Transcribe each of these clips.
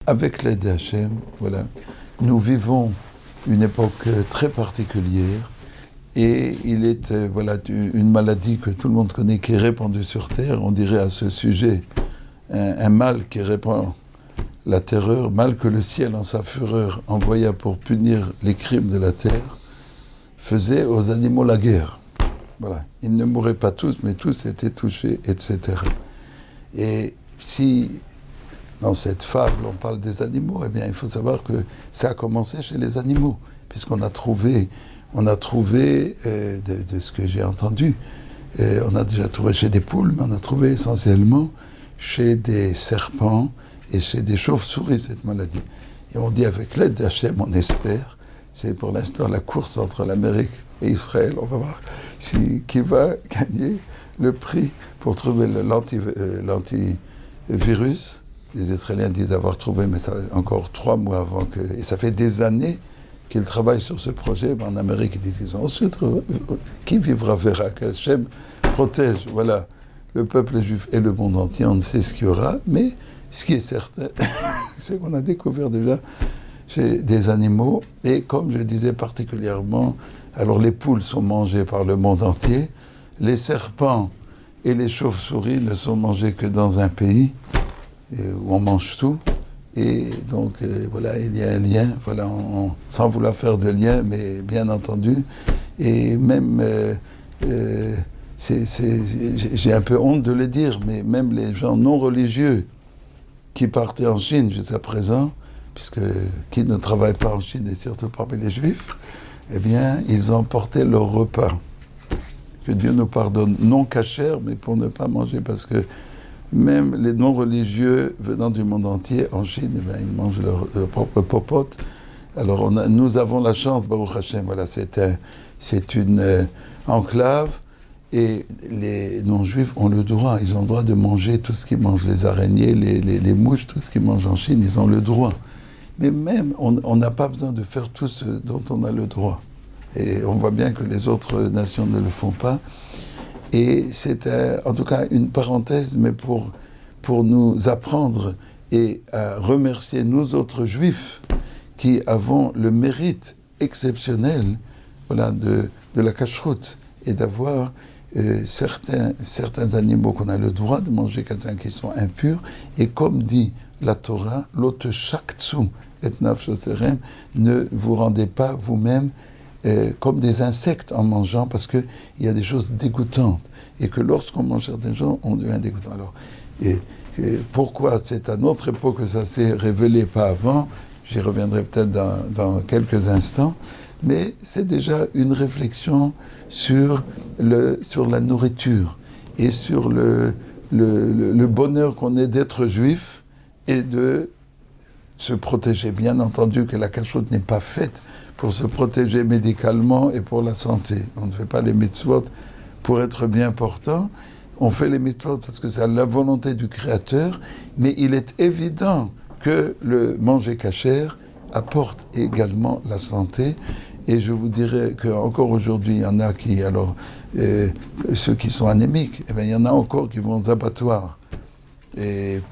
avec l'aide d'Hachem, voilà, nous vivons une époque très particulière et il est une maladie que tout le monde connaît qui est répandue sur Terre. On dirait à ce sujet un mal qui répand la terreur, mal que le ciel en sa fureur envoya pour punir les crimes de la terre, faisait aux animaux la guerre. Voilà. Ils ne mouraient pas tous, mais tous étaient touchés, etc. Et si dans cette fable on parle des animaux, eh bien il faut savoir que ça a commencé chez les animaux, puisqu'on a trouvé, de ce que j'ai entendu, on a déjà trouvé chez des poules, mais on a trouvé essentiellement chez des serpents et chez des chauves-souris cette maladie. Et on dit avec l'aide d'Hachem, on espère, c'est pour l'instant la course entre l'Amérique et Israël, on va voir qui va gagner le prix pour trouver l'antivirus. Les Israéliens disent avoir trouvé, mais ça fait encore 3 mois avant que... Et ça fait des années qu'ils travaillent sur ce projet. En Amérique, ils disent qu'ils ont ensuite... Qui vivra verra, que Hachem protège, voilà, le peuple juif et le monde entier. On ne sait ce qu'il y aura, mais ce qui est certain, c'est qu'on a découvert déjà chez des animaux, et comme je disais particulièrement, alors les poules sont mangées par le monde entier, les serpents et les chauves-souris ne sont mangés que dans un pays où on mange tout, et donc voilà, il y a un lien, voilà, sans vouloir faire de lien, mais bien entendu, et même, j'ai un peu honte de le dire, mais même les gens non religieux qui partaient en Chine jusqu'à présent, puisque qui ne travaille pas en Chine, et surtout parmi les Juifs, eh bien, ils emportaient leur repas. Que Dieu nous pardonne, non cachère, mais pour ne pas manger, parce que même les non-religieux venant du monde entier, en Chine, eh bien, ils mangent leur propre popote. Alors, nous avons la chance, Baruch Hashem, voilà, c'est une enclave, et les non-juifs ont le droit, ils ont le droit de manger tout ce qu'ils mangent, les araignées, les mouches, tout ce qu'ils mangent en Chine, ils ont le droit. Mais même, on n'a pas besoin de faire tout ce dont on a le droit. Et on voit bien que les autres nations ne le font pas. Et c'est en tout cas une parenthèse, mais pour nous apprendre et à remercier nous autres juifs qui avons le mérite exceptionnel, voilà, de la cacheroute et d'avoir certains animaux qu'on a le droit de manger, certains qui sont impurs, et comme dit la Torah, l'ote shaktsu et nafshoserem, ne vous rendez pas vous-même comme des insectes en mangeant, parce qu'il y a des choses dégoûtantes, et que lorsqu'on mange certaines choses, on devient dégoûtant. Alors, pourquoi c'est à notre époque que ça s'est révélé, pas avant, j'y reviendrai peut-être dans quelques instants, mais c'est déjà une réflexion sur la nourriture et sur le bonheur qu'on est d'être juif et de se protéger. Bien entendu que la cacheroute n'est pas faite pour se protéger médicalement et pour la santé. On ne fait pas les mitzvot pour être bien portant. On fait les mitzvot parce que c'est la volonté du Créateur, mais il est évident que le manger cachère apporte également la santé. Et je vous dirais qu'encore aujourd'hui, il y en a qui, alors, ceux qui sont anémiques, eh bien, il y en a encore qui vont aux abattoirs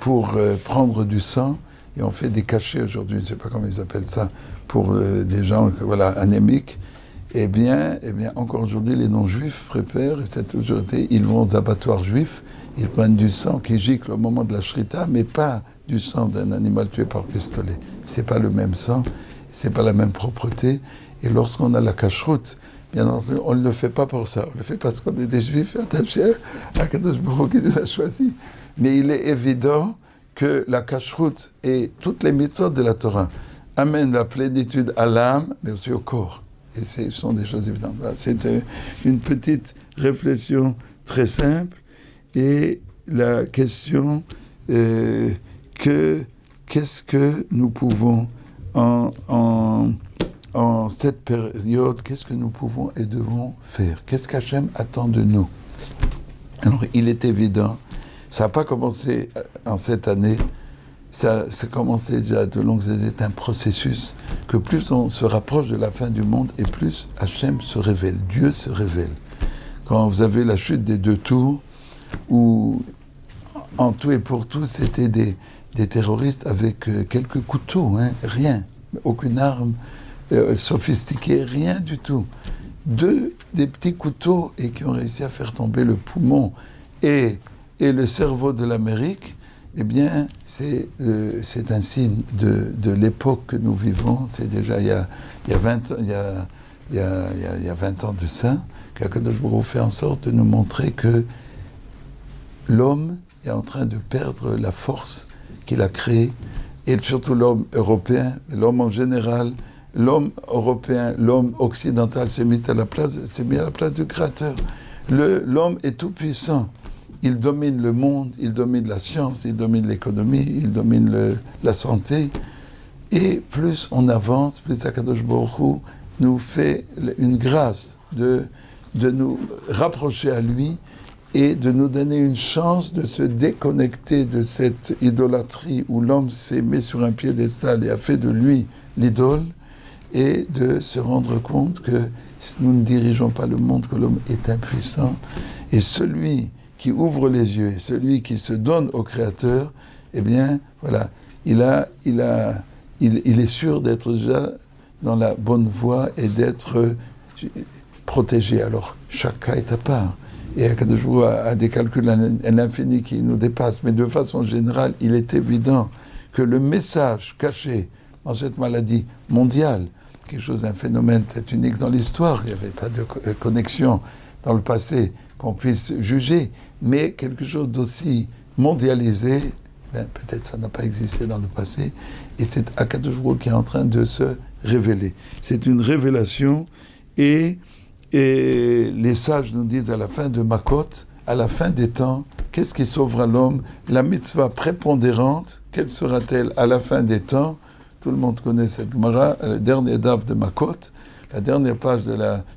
pour prendre du sang. Et on fait des cachets aujourd'hui, je ne sais pas comment ils appellent ça, pour des gens anémiques. Eh bien, encore aujourd'hui, les non-juifs préfèrent, et cette aujourd'hui, ils vont aux abattoirs juifs, ils prennent du sang qui gicle au moment de la shrita, mais pas du sang d'un animal tué par pistolet. C'est pas le même sang, c'est pas la même propreté. Et lorsqu'on a la cacheroute, bien entendu, on ne le fait pas pour ça. On le fait parce qu'on est des juifs attachés à Kadosh Baruch Hu qui nous a choisis. Mais il est évident que la cacheroute et toutes les méthodes de la Torah amènent la plénitude à l'âme, mais aussi au corps. Et ce sont des choses évidentes. C'est une petite réflexion très simple. Et la question, qu'est-ce que nous pouvons, en cette période, qu'est-ce que nous pouvons et devons faire? Qu'est-ce qu'Hachem attend de nous? Alors, il est évident, ça n'a pas commencé en cette année, ça a commencé déjà de longues années, c'est un processus, que plus on se rapproche de la fin du monde, et plus Hachem se révèle, Dieu se révèle. Quand vous avez la chute des 2 tours, où en tout et pour tout, c'était des des terroristes avec quelques couteaux, hein, rien, aucune arme sophistiquée, rien du tout. Des petits couteaux et qui ont réussi à faire tomber le poumon et le cerveau de l'Amérique, eh bien, c'est un signe de l'époque que nous vivons. C'est déjà il y a 20 ans de ça, qu'Akadosh Baruch Hu fait en sorte de nous montrer que l'homme est en train de perdre la force qu'il a créée, et surtout l'homme européen, l'homme en général, l'homme européen, l'homme occidental s'est mis à la place du Créateur. L'homme est tout puissant. Il domine le monde, il domine la science, il domine l'économie, il domine la santé. Et plus on avance, plus Akadosh Baruch Hu nous fait une grâce de nous rapprocher à lui et de nous donner une chance de se déconnecter de cette idolâtrie où l'homme s'est mis sur un piédestal et a fait de lui l'idole, et de se rendre compte que nous ne dirigeons pas le monde, que l'homme est impuissant. Et celui qui ouvre les yeux et celui qui se donne au Créateur, eh bien, voilà, il est sûr d'être déjà dans la bonne voie et d'être protégé. Alors, chaque cas est à part. Et Akadosh Baruch Hu a des calculs à l'infini qui nous dépassent. Mais de façon générale, il est évident que le message caché dans cette maladie mondiale, quelque chose, un phénomène peut-être unique dans l'histoire, il n'y avait pas de connexion dans le passé qu'on puisse juger, mais quelque chose d'aussi mondialisé, peut-être ça n'a pas existé dans le passé, et c'est Akadosh Baruch Hu qui est en train de se révéler. C'est une révélation, et les sages nous disent à la fin de Makot, à la fin des temps, qu'est-ce qui sauvera l'homme? La mitzvah prépondérante, quelle sera-t-elle à la fin des temps? Tout le monde connaît cette Gemara, le dernier daf de Makot, la dernière page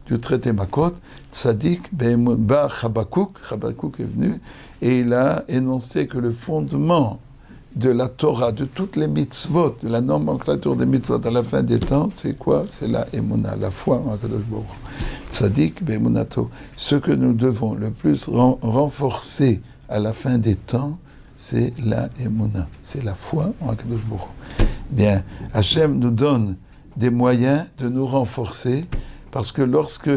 du traité Makot. Tzadik ba Chabakouk est venu et il a énoncé que le fondement de la Torah, de toutes les mitzvot, de la nomenclature des mitzvot à la fin des temps, c'est quoi? C'est la Emouna, la foi en Akadosh Baruch Hu. Tzadik be'emunato. Ce que nous devons le plus renforcer à la fin des temps, c'est la Emouna, c'est la foi en Akadosh Baruch Hu. Bien, Hachem nous donne des moyens de nous renforcer, parce que lorsque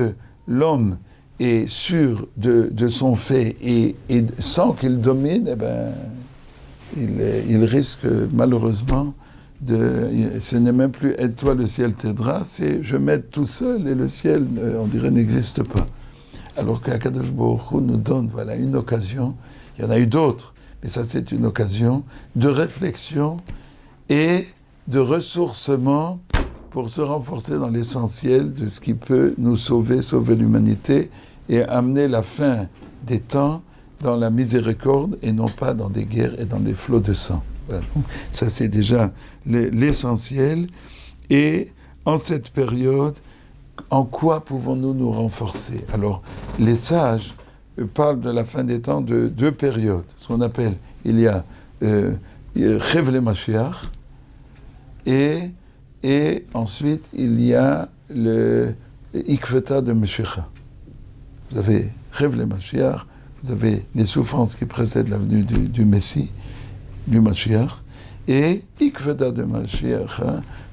l'homme est sûr de son fait et sans qu'il domine, eh ben, il risque malheureusement ce n'est même plus aide-toi, le ciel t'aidera, c'est je m'aide tout seul et le ciel, on dirait, n'existe pas. Alors qu'Akadosh Baruch Hu nous donne, voilà, une occasion, il y en a eu d'autres, mais ça c'est une occasion de réflexion et de ressourcement pour se renforcer dans l'essentiel de ce qui peut nous sauver l'humanité et amener la fin des temps dans la miséricorde et non pas dans des guerres et dans les flots de sang. Voilà. Donc, ça c'est déjà l'essentiel. Et en cette période, en quoi pouvons-nous nous renforcer? Alors, les sages parlent de la fin des temps de deux périodes. Ce qu'on appelle, il y a Chevle Mashiach, et ensuite, il y a le Ikveta de Meshicha. Vous avez Chevle Mashiach, vous avez les souffrances qui précèdent la venue du Messie, du Mashiach, et Ikveta de Mashiach,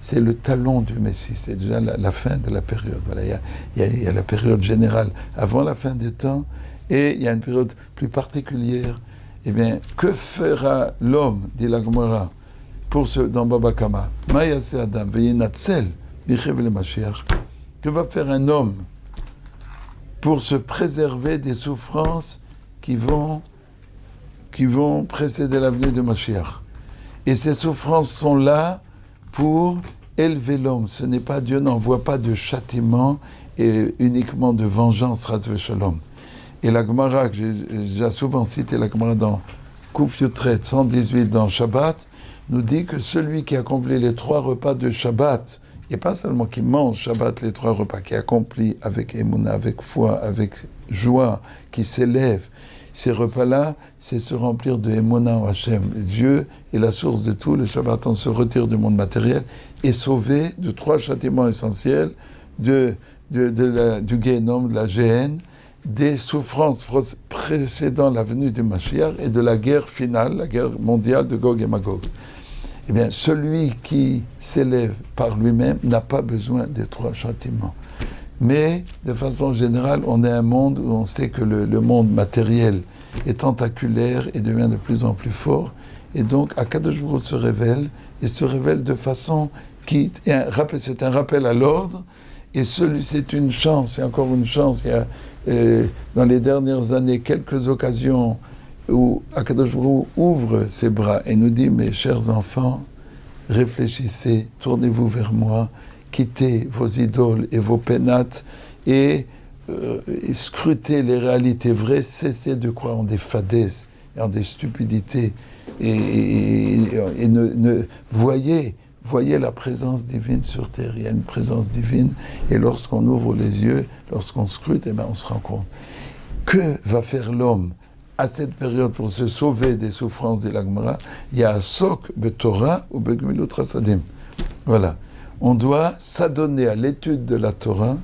c'est le talon du Messie, c'est déjà la fin de la période. Voilà, il y a la période générale avant la fin des temps, et il y a une période plus particulière. Eh bien, que fera l'homme, dit la Gemara, dans Baba Kama, Mayase Adam, Veyinatzel, Lichev Mashiach, que va faire un homme pour se préserver des souffrances qui vont précéder la venue de Mashiach? Et ces souffrances sont là pour élever l'homme. Ce n'est pas, Dieu n'envoie pas de châtiment et uniquement de vengeance, Ras Veshalom. Et la Gemara, que j'ai souvent cité, la Gemara dans Kouf Yotret 118 dans Shabbat, nous dit que celui qui accomplit les 3 repas de Shabbat, et pas seulement qui mange Shabbat les 3 repas, qui accomplit avec émouna, avec foi, avec joie, qui s'élève, ces repas-là, c'est se remplir de émouna en Hachem. Dieu est la source de tout. Le Shabbat, on se retire du monde matériel et sauvé de 3 châtiments essentiels, du Guénom, de la Géhenne, des souffrances précédant la venue du Mashiach et de la guerre finale, la guerre mondiale de Gog et Magog. Eh bien, celui qui s'élève par lui-même n'a pas besoin des 3 châtiments. Mais, de façon générale, on est un monde où on sait que le monde matériel est tentaculaire et devient de plus en plus fort. Et donc, Akadosh Baruch Hu se révèle, et se révèle de façon qui est c'est un rappel à l'ordre. Et c'est une chance, c'est encore une chance. Il y a, dans les dernières années, quelques occasions où Akadosh Baruch Hu ouvre ses bras et nous dit « Mes chers enfants, réfléchissez, tournez-vous vers moi, quittez vos idoles et vos pénates et scrutez les réalités vraies, cessez de croire en des fadaises et en des stupidités et voyez la présence divine sur terre. Il y a une présence divine et lorsqu'on ouvre les yeux, lorsqu'on scrute, eh bien on se rend compte. Que va faire l'homme à cette période pour se sauver des souffrances de la Gemara? Il y a un sok betorah ou begmilut chasadim. Voilà. On doit s'adonner à l'étude de la Torah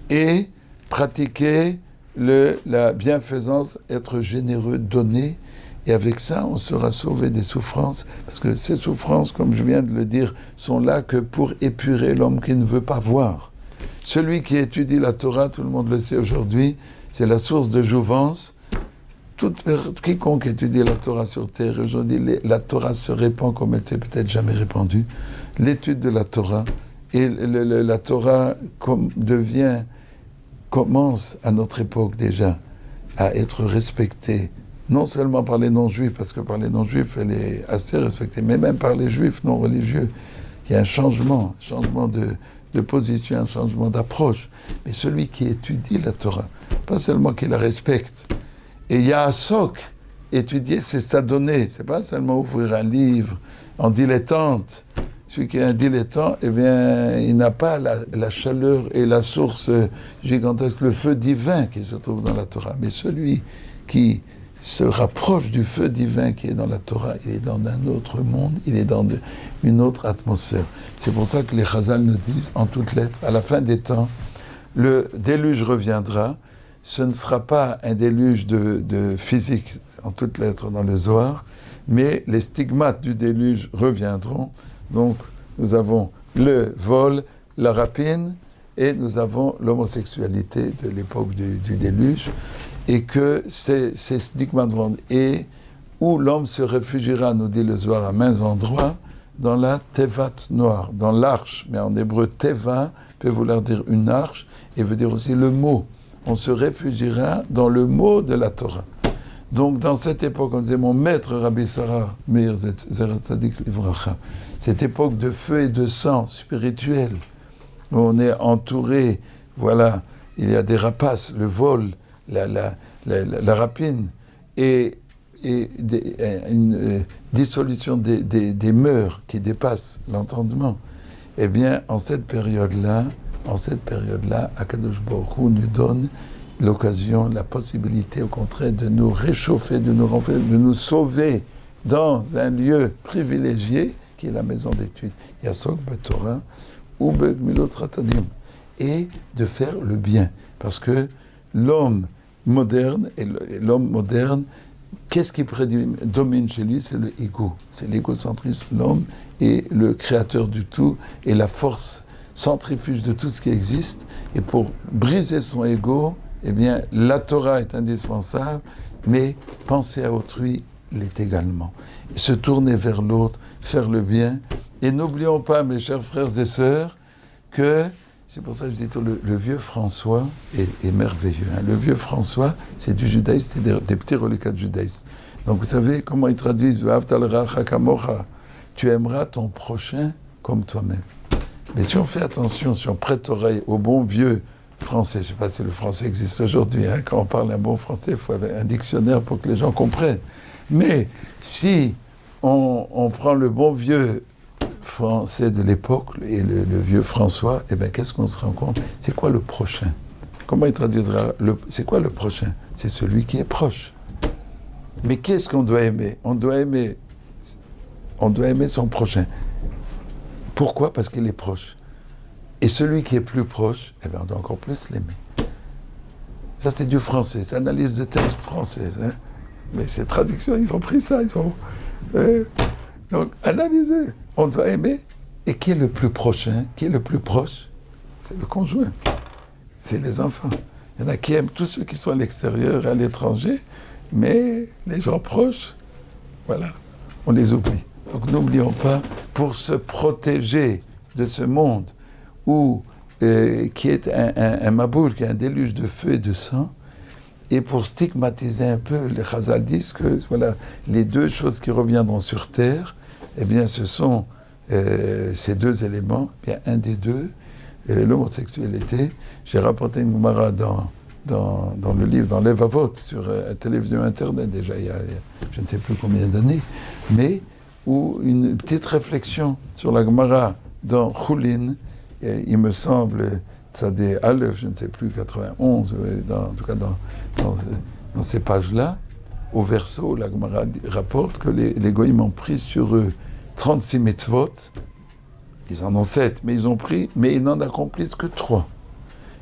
et pratiquer la bienfaisance, être généreux, donner. Et avec ça, on sera sauvé des souffrances. Parce que ces souffrances, comme je viens de le dire, sont là que pour épurer l'homme qui ne veut pas voir. Celui qui étudie la Torah, tout le monde le sait aujourd'hui, c'est la source de jouvence. Quiconque étudie la Torah sur terre, aujourd'hui, la Torah se répand comme elle s'est peut-être jamais répandue. L'étude de la Torah, et la Torah commence à notre époque déjà à être respectée, non seulement par les non-juifs, parce que par les non-juifs elle est assez respectée, mais même par les juifs non religieux. Il y a un changement de position, un changement d'approche. Mais celui qui étudie la Torah, pas seulement qui la respecte, et il y a un soc, étudier c'est s'adonner, c'est pas seulement ouvrir un livre en dilettante. Celui qui est un dilettant, eh bien, il n'a pas la chaleur et la source gigantesque, le feu divin qui se trouve dans la Torah. Mais celui qui se rapproche du feu divin qui est dans la Torah, il est dans un autre monde, il est dans une autre atmosphère. C'est pour ça que les Chazal nous disent, en toutes lettres, à la fin des temps, le déluge reviendra. Ce ne sera pas un déluge de physique, en toutes lettres dans le Zohar, mais les stigmates du déluge reviendront. Donc, nous avons le vol, la rapine, et nous avons l'homosexualité de l'époque du déluge, et que ces stigmates vont, et où l'homme se réfugiera, nous dit le Zohar, à maints endroits, dans la tevat noire, dans l'arche, mais en hébreu teva peut vouloir dire une arche, et veut dire aussi le mot. On se réfugiera dans le mot de la Torah. Donc, dans cette époque, on disait, mon maître Rabbi Sarah, Meir Zerat Tzadik Livracha, cette époque de feu et de sang spirituel, où on est entouré, voilà, il y a des rapaces, le vol, la rapine, et une dissolution des mœurs qui dépassent l'entendement. Eh bien, en cette période-là, Akadosh Baruch Hu nous donne l'occasion, la possibilité au contraire de nous réchauffer, de nous sauver dans un lieu privilégié qui est la maison d'études, Yasok Betorah ou Begmilot Ratzadim, et de faire le bien. Parce que l'homme moderne, qu'est-ce qui domine chez lui? C'est le ego, c'est l'égocentrisme. L'homme est le créateur du tout et la force centrifuge de tout ce qui existe. Et pour briser son ego, eh bien, la Torah est indispensable, mais penser à autrui l'est également. Et se tourner vers l'autre, faire le bien. Et n'oublions pas, mes chers frères et sœurs, que, c'est pour ça que je dis tout, le vieux François est merveilleux. Hein. Le vieux François, c'est du judaïsme, c'est des petits reliquats de judaïsme. Donc vous savez comment ils traduisent « Tu aimeras ton prochain comme toi-même ». Mais si on fait attention, si on prête oreille au bon vieux français, je ne sais pas si le français existe aujourd'hui, hein, quand on parle un bon français, il faut avoir un dictionnaire pour que les gens comprennent. Mais si on prend le bon vieux français de l'époque et le vieux François, eh bien qu'est-ce qu'on se rend compte? C'est quoi le prochain? Comment il traduira c'est quoi le prochain? C'est celui qui est proche. Mais qu'est-ce qu'on doit aimer? On doit aimer son prochain. Pourquoi? Parce qu'il est proche. Et celui qui est plus proche, eh bien, on doit encore plus l'aimer. Ça, c'est du français, c'est analyse de texte française. Hein. Mais ces traductions, ils ont pris ça, donc, analyser. On doit aimer. Et qui est le plus prochain, qui est le plus proche? C'est le conjoint. C'est les enfants. Il y en a qui aiment tous ceux qui sont à l'extérieur et à l'étranger, mais les gens proches, voilà, on les oublie. Donc n'oublions pas, pour se protéger de ce monde qui est un maboul, qui est un déluge de feu et de sang, et pour stigmatiser un peu, les Chazal disent que voilà, les deux choses qui reviendront sur terre, eh bien ce sont ces deux éléments, bien un des deux, l'homosexualité. J'ai rapporté une Gemara dans le livre, dans l'Evavot, sur la télévision internet, déjà il y a je ne sais plus combien d'années, mais où une petite réflexion sur la Gemara dans Choulin, il me semble, ça des Aleph, je ne sais plus, 91, en tout cas dans ces pages-là, au verso, la Gemara rapporte que les goïms ont pris sur eux 36 mitzvot, ils en ont 7, mais ils n'en accomplissent que 3.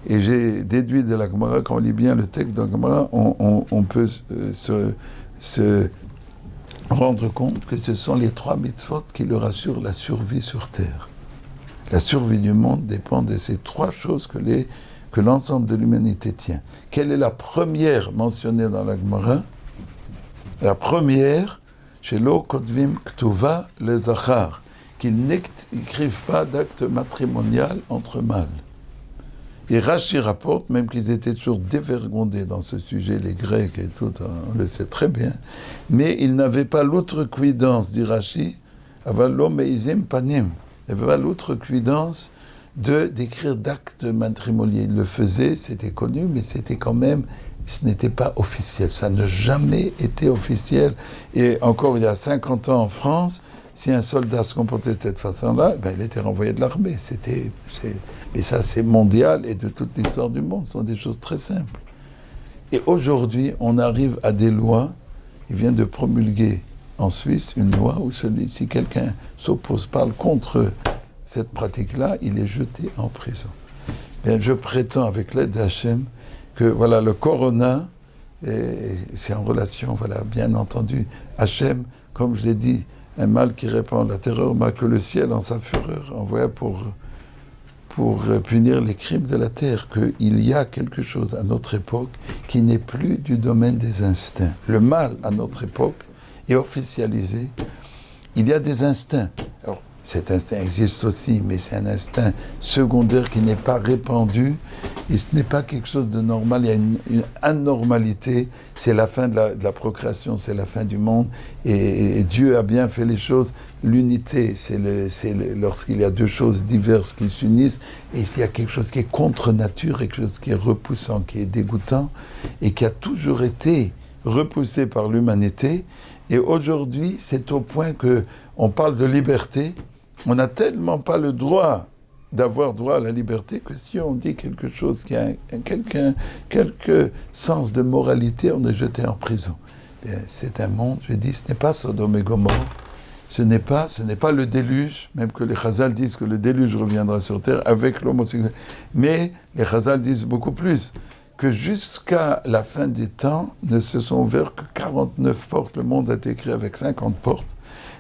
Et j'ai déduit de la Gemara, quand on lit bien le texte de la Gemara, on peut se rendre compte que ce sont les 3 mitzvot qui leur assurent la survie sur terre. La survie du monde dépend de ces 3 choses que l'ensemble de l'humanité tient. Quelle est la première mentionnée dans la Gemara? La première, chez Lo Kotvim Ktuva le Zachar, qu'ils n'écrivent pas d'acte matrimonial entre mâles. Et Rashi rapporte, même qu'ils étaient toujours dévergondés dans ce sujet, les Grecs et tout, on le sait très bien, mais ils n'avaient pas l'outrecuidance, dit Rashi, avalo meizim panim, ils n'avaient pas l'outrecuidance d'écrire d'actes matrimoniaux. Ils le faisaient, c'était connu, mais c'était quand même, ce n'était pas officiel, ça n'a jamais été officiel. Et encore il y a 50 ans en France, si un soldat se comportait de cette façon-là, il était renvoyé de l'armée. Mais ça, c'est mondial et de toute l'histoire du monde. Ce sont des choses très simples. Et aujourd'hui, on arrive à des lois. Il vient de promulguer en Suisse une loi où si quelqu'un s'oppose, parle contre cette pratique-là, il est jeté en prison. Bien, je prétends, avec l'aide d'Hachem, que voilà, le corona, c'est en relation, voilà, bien entendu, Hachem, comme je l'ai dit, un mal qui répand la terreur, que le ciel, en sa fureur, envoya pour punir les crimes de la terre, qu'il y a quelque chose à notre époque qui n'est plus du domaine des instincts. Le mal, à notre époque, est officialisé. Il y a des instincts. Alors, cet instinct existe aussi, mais c'est un instinct secondaire qui n'est pas répandu, et ce n'est pas quelque chose de normal. Il y a une anormalité, c'est la fin de la procréation, c'est la fin du monde, et Dieu a bien fait les choses. L'unité, c'est lorsqu'il y a deux choses diverses qui s'unissent, et s'il y a quelque chose qui est contre nature, quelque chose qui est repoussant, qui est dégoûtant, et qui a toujours été repoussé par l'humanité, et aujourd'hui, c'est au point qu'on parle de liberté. On n'a tellement pas le droit d'avoir droit à la liberté que si on dit quelque chose qui a quelque sens de moralité, on est jeté en prison. Bien, c'est un monde, je dis, ce n'est pas Sodome et Gomorrhe, ce n'est pas le déluge, même que les Chazal disent que le déluge reviendra sur terre avec l'homosexualité. Mais les Chazal disent beaucoup plus, que jusqu'à la fin des temps, ne se sont ouvertes que 49 portes. Le monde a été créé avec 50 portes.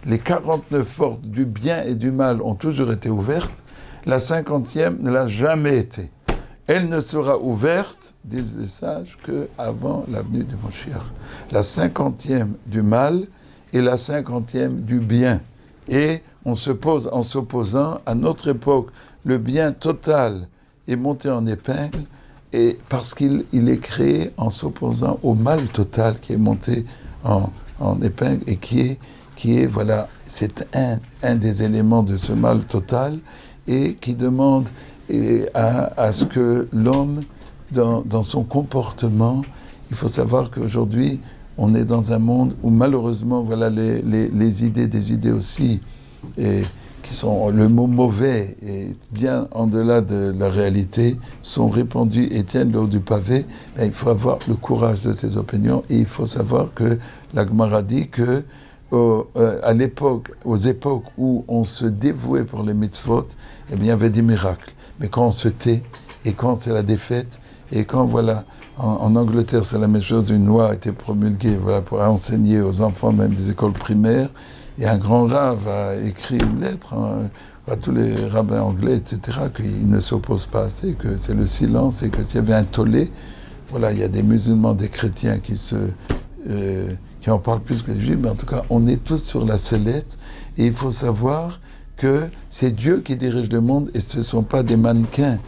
Les 49 portes du bien et du mal ont toujours été ouvertes. La 50e ne l'a jamais été. Elle ne sera ouverte, disent les sages, qu'avant la venue du Moshiach. La 50e du mal et la 50e du bien. Et on se pose en s'opposant à notre époque. Le bien total est monté en épingle, et parce qu'il est créé en s'opposant au mal total qui est monté en épingle et qui est voilà, c'est un des éléments de ce mal total et qui demande à ce que l'homme, dans son comportement, il faut savoir qu'aujourd'hui, on est dans un monde où malheureusement, voilà, les idées, des idées aussi, qui sont le mot mauvais et bien en delà de la réalité, sont répandues et tiennent le haut du pavé. Il faut avoir le courage de ces opinions et il faut savoir que la Gemara dit que à l'époque, aux époques où on se dévouait pour les mitzvot, il y avait des miracles. Mais quand on se tait et quand c'est la défaite et quand voilà, En Angleterre, c'est la même chose. Une loi a été promulguée voilà, pour enseigner aux enfants, même des écoles primaires. Et un grand rave a écrit une lettre à tous les rabbins anglais, etc., qu'ils ne s'opposent pas assez, que c'est le silence et que s'il y avait un tollé, voilà, il y a des musulmans, des chrétiens qui en parlent plus que les juifs, mais en tout cas, on est tous sur la sellette. Et il faut savoir que c'est Dieu qui dirige le monde et ce ne sont pas des mannequins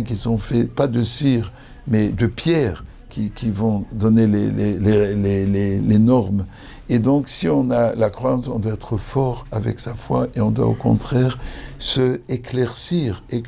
qui sont faits, pas de cire, mais de pierre, qui vont donner les normes. Et donc, si on a la croyance, on doit être fort avec sa foi et on doit au contraire se éclaircir. Et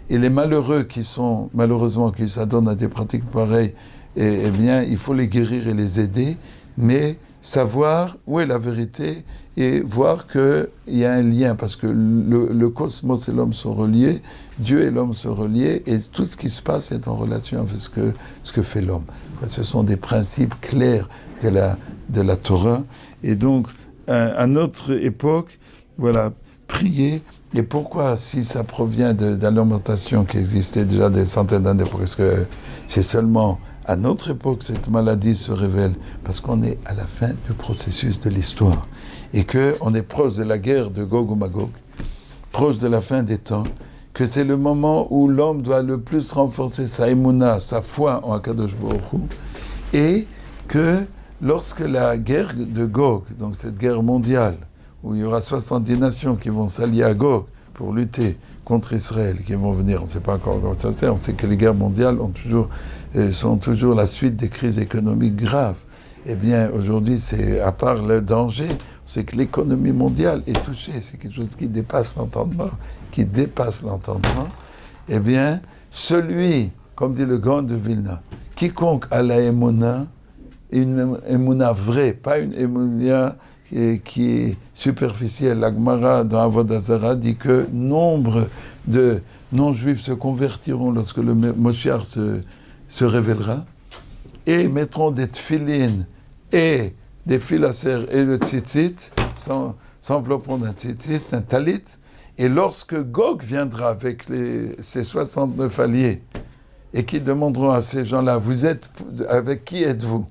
les malheureux qui sont, malheureusement, qui s'adonnent à des pratiques pareilles, eh bien, il faut les guérir et les aider, mais savoir où est la vérité et voir qu'il y a un lien, parce que le cosmos et l'homme sont reliés, Dieu et l'homme sont reliés, et tout ce qui se passe est en relation avec ce que fait l'homme. Ce sont des principes clairs de la Torah. Et donc, à notre époque, voilà, prier. Et pourquoi, si ça provient d'alimentation qui existait déjà des centaines d'années, parce que c'est seulement à notre époque cette maladie se révèle, parce qu'on est à la fin du processus de l'histoire, et qu'on est proche de la guerre de Gog ou Magog, proche de la fin des temps, que c'est le moment où l'homme doit le plus renforcer sa émouna, sa foi en Akadosh Baruch Hu, et que lorsque la guerre de Gog, donc cette guerre mondiale, où il y aura 70 nations qui vont s'allier à Gog pour lutter contre Israël, qui vont venir, on ne sait pas encore comment ça se fait, on sait que les guerres mondiales sont toujours la suite des crises économiques graves. Eh bien, aujourd'hui, c'est, à part le danger, c'est que l'économie mondiale est touchée, c'est quelque chose qui dépasse l'entendement, Eh bien, celui, comme dit le grand de Vilna, quiconque a la émouna, une émouna vraie, pas une émouna qui est superficielle. La Gemara dans Avodah Zarah dit que nombre de non-juifs se convertiront lorsque le Moshiach se révélera et mettront des tfilines et des filassers et le tzitzit, s'envelopperont d'un tzitzit, d'un talit, et lorsque Gog viendra avec ses 69 alliés et qui demanderont à ces gens-là, avec qui êtes-vous?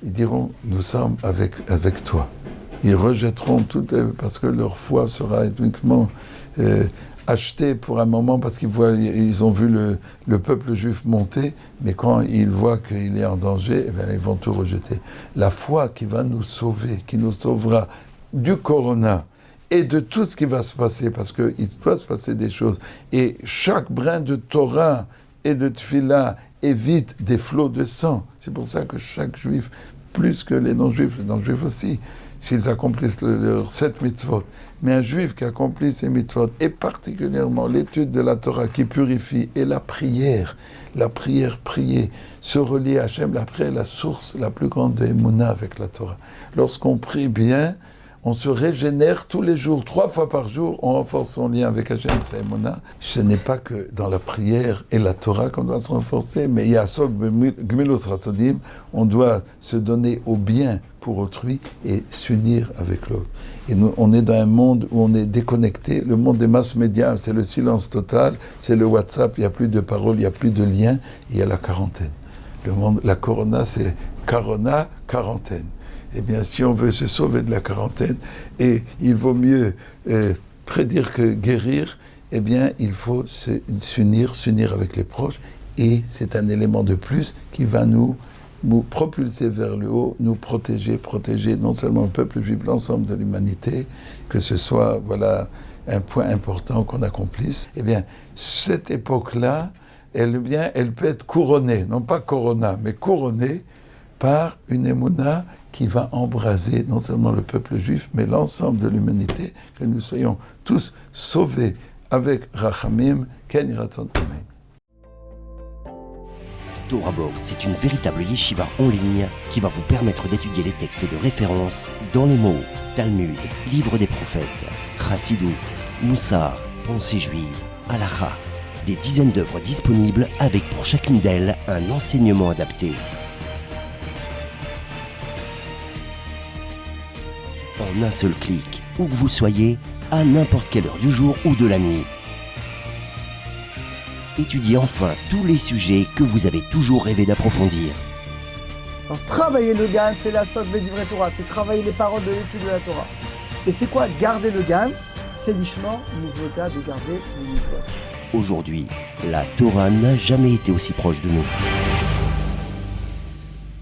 Ils diront, nous sommes avec toi. Ils rejetteront tout, parce que leur foi sera uniquement achetée pour un moment, parce ils ont vu le peuple juif monter, mais quand ils voient qu'il est en danger, eh bien, ils vont tout rejeter. La foi qui va nous sauver, qui nous sauvera du corona et de tout ce qui va se passer, parce qu'il doit se passer des choses, et chaque brin de Torah et de Tfila évite des flots de sang. C'est pour ça que chaque juif, plus que les non-juifs aussi, s'ils accomplissent leurs 7 mitzvot, mais un juif qui accomplit ces mitzvot, et particulièrement l'étude de la Torah qui purifie, et la prière, prier, se relier à Hachem, la prière est la source la plus grande de Emouna avec la Torah. Lorsqu'on prie bien, on se régénère tous les jours, 3 fois par jour, on renforce son lien avec Hachem et sa Emouna. Ce n'est pas que dans la prière et la Torah qu'on doit se renforcer, mais il y a Gmilut Ratzodim, on doit se donner au bien pour autrui et s'unir avec l'autre. Et nous, on est dans un monde où on est déconnecté, le monde des masses médias, c'est le silence total, c'est le WhatsApp, il n'y a plus de paroles, il n'y a plus de liens, il y a la quarantaine. La corona, c'est corona, quarantaine. Eh bien, si on veut se sauver de la quarantaine, et il vaut mieux prédire que guérir, eh bien, il faut s'unir avec les proches, et c'est un élément de plus qui va nous propulser vers le haut, nous protéger non seulement le peuple juif, l'ensemble de l'humanité, que ce soit, voilà, un point important qu'on accomplisse. Eh bien, cette époque-là, elle peut être couronnée, non pas corona, mais couronnée par une émouna qui va embraser non seulement le peuple juif, mais l'ensemble de l'humanité, que nous soyons tous sauvés avec Rachamim, Ken Yiratzon, Amen. Torah Box, c'est une véritable yeshiva en ligne qui va vous permettre d'étudier les textes de référence dans les mots Talmud, Livre des prophètes, Chassidut, Moussar, Pensée juive, Halakha. Des dizaines d'œuvres disponibles avec pour chacune d'elles un enseignement adapté. En un seul clic, où que vous soyez, à n'importe quelle heure du jour ou de la nuit. étudiez enfin tous les sujets que vous avez toujours rêvé d'approfondir. Alors, travailler le GAN, c'est la socbe du vrai Torah, c'est travailler les paroles de l'étude de la Torah. Et c'est quoi garder le GAN? C'est l'ishma, mitzvota, de garder les mitzvot. Aujourd'hui, la Torah n'a jamais été aussi proche de nous.